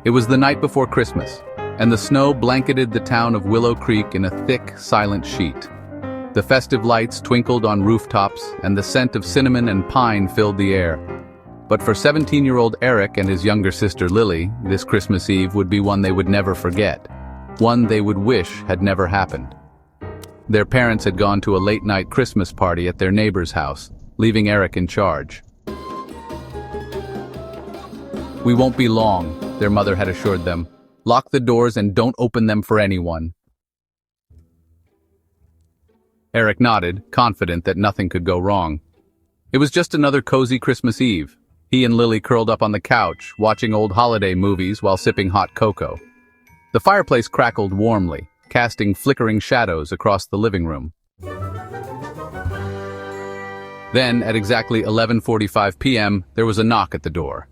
It was the night before Christmas, and the snow blanketed the town of Willow Creek in a thick, silent sheet. The festive lights twinkled on rooftops, and the scent of cinnamon and pine filled the air. But for 17-year-old Eric and his younger sister Lily, this Christmas Eve would be one they would never forget, one they would wish had never happened. Their parents had gone to a late-night Christmas party at their neighbor's house, leaving Eric in charge. "We won't be long," their mother had assured them. "Lock the doors and don't open them for anyone." Eric nodded, confident that nothing could go wrong. It was just another cozy Christmas Eve. He and Lily curled up on the couch, watching old holiday movies while sipping hot cocoa. The fireplace crackled warmly, casting flickering shadows across the living room. Then, at exactly 11:45 p.m., there was a knock at the door.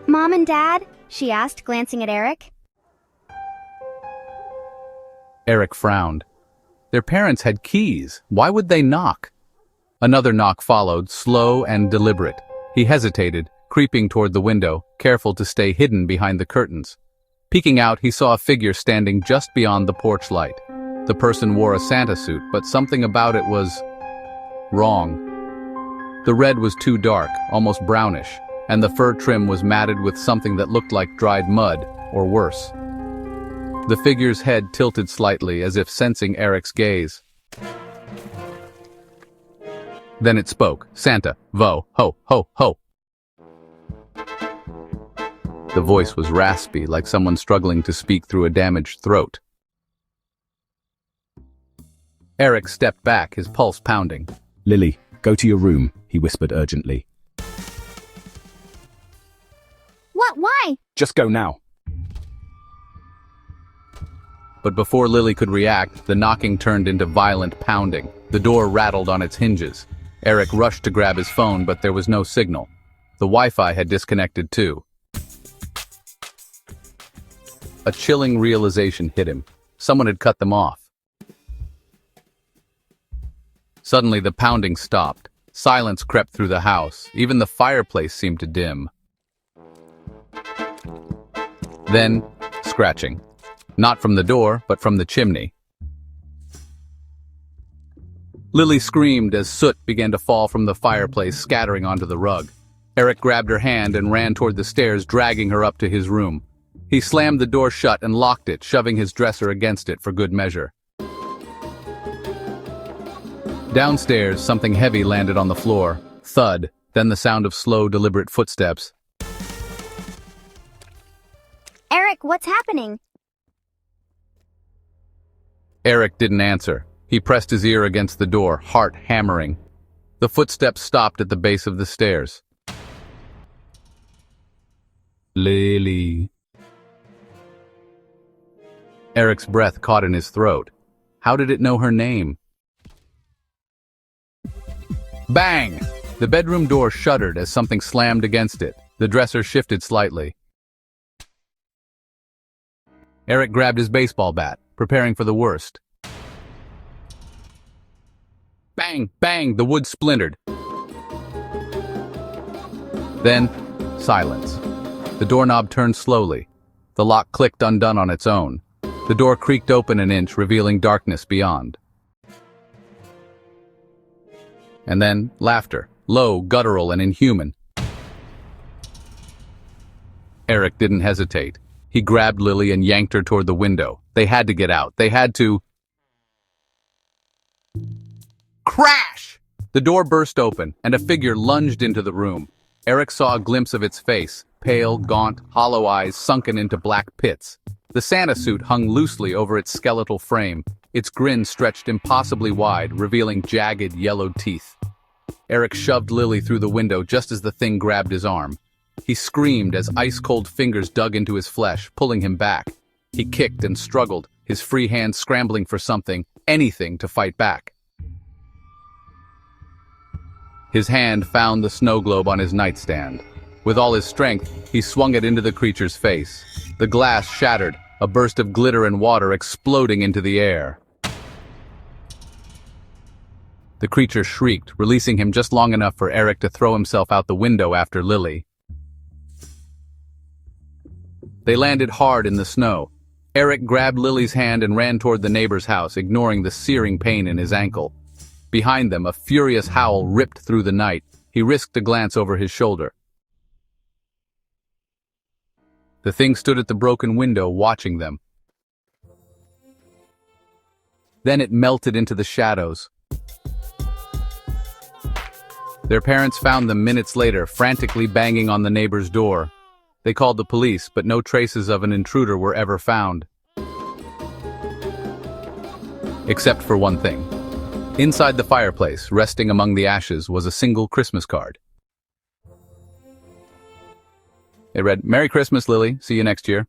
"Mom and Dad?" she asked, glancing at Eric. Eric frowned. Their parents had keys. Why would they knock? Another knock followed, slow and deliberate. He hesitated, creeping toward the window, careful to stay hidden behind the curtains. Peeking out, he saw a figure standing just beyond the porch light. The person wore a Santa suit, but something about it was wrong. The red was too dark, almost brownish, and the fur trim was matted with something that looked like dried mud, or worse. The figure's head tilted slightly, as if sensing Eric's gaze. Then it spoke. "Santa, vo, ho, ho, ho." The voice was raspy, like someone struggling to speak through a damaged throat. Eric stepped back, his pulse pounding. "Lily, go to your room," he whispered urgently. "What? Why?" "Just go now." But before Lily could react, the knocking turned into violent pounding. The door rattled on its hinges. Eric rushed to grab his phone, but there was no signal. The Wi-Fi had disconnected too. A chilling realization hit him. Someone had cut them off. Suddenly the pounding stopped. Silence crept through the house. Even the fireplace seemed to dim. Then, scratching. Not from the door, but from the chimney. Lily screamed as soot began to fall from the fireplace, scattering onto the rug. Eric grabbed her hand and ran toward the stairs, dragging her up to his room. He slammed the door shut and locked it, shoving his dresser against it for good measure. Downstairs, something heavy landed on the floor. Thud, then the sound of slow, deliberate footsteps. "Eric, what's happening?" Eric didn't answer. He pressed his ear against the door, heart hammering. The footsteps stopped at the base of the stairs. "Lily." Eric's breath caught in his throat. How did it know her name? Bang! The bedroom door shuddered as something slammed against it. The dresser shifted slightly. Eric grabbed his baseball bat, preparing for the worst. Bang! Bang! The wood splintered. Then, silence. The doorknob turned slowly. The lock clicked undone on its own. The door creaked open an inch, revealing darkness beyond. And then, laughter, low, guttural, and inhuman. Eric didn't hesitate. He grabbed Lily and yanked her toward the window. They had to get out. They had to... Crash! The door burst open, and a figure lunged into the room. Eric saw a glimpse of its face, pale, gaunt, hollow eyes sunken into black pits. The Santa suit hung loosely over its skeletal frame. Its grin stretched impossibly wide, revealing jagged, yellowed teeth. Eric shoved Lily through the window just as the thing grabbed his arm. He screamed as ice-cold fingers dug into his flesh, pulling him back. He kicked and struggled, his free hand scrambling for something, anything to fight back. His hand found the snow globe on his nightstand. With all his strength, he swung it into the creature's face. The glass shattered, a burst of glitter and water exploding into the air. The creature shrieked, releasing him just long enough for Eric to throw himself out the window after Lily. They landed hard in the snow. Eric grabbed Lily's hand and ran toward the neighbor's house, ignoring the searing pain in his ankle. Behind them, a furious howl ripped through the night. He risked a glance over his shoulder. The thing stood at the broken window, watching them. Then it melted into the shadows. Their parents found them minutes later, frantically banging on the neighbor's door. They called the police, but no traces of an intruder were ever found. Except for one thing. Inside the fireplace, resting among the ashes, was a single Christmas card. It read, "Merry Christmas, Lily. See you next year."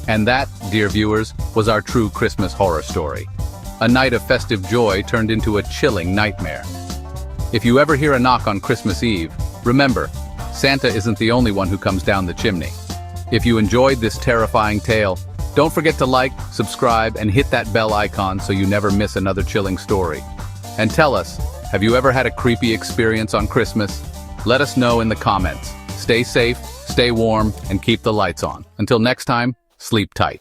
And that, dear viewers, was our true Christmas horror story. A night of festive joy turned into a chilling nightmare. If you ever hear a knock on Christmas Eve, remember, Santa isn't the only one who comes down the chimney. If you enjoyed this terrifying tale, don't forget to like, subscribe, and hit that bell icon so you never miss another chilling story. And tell us, have you ever had a creepy experience on Christmas? Let us know in the comments. Stay safe, stay warm, and keep the lights on. Until next time, sleep tight.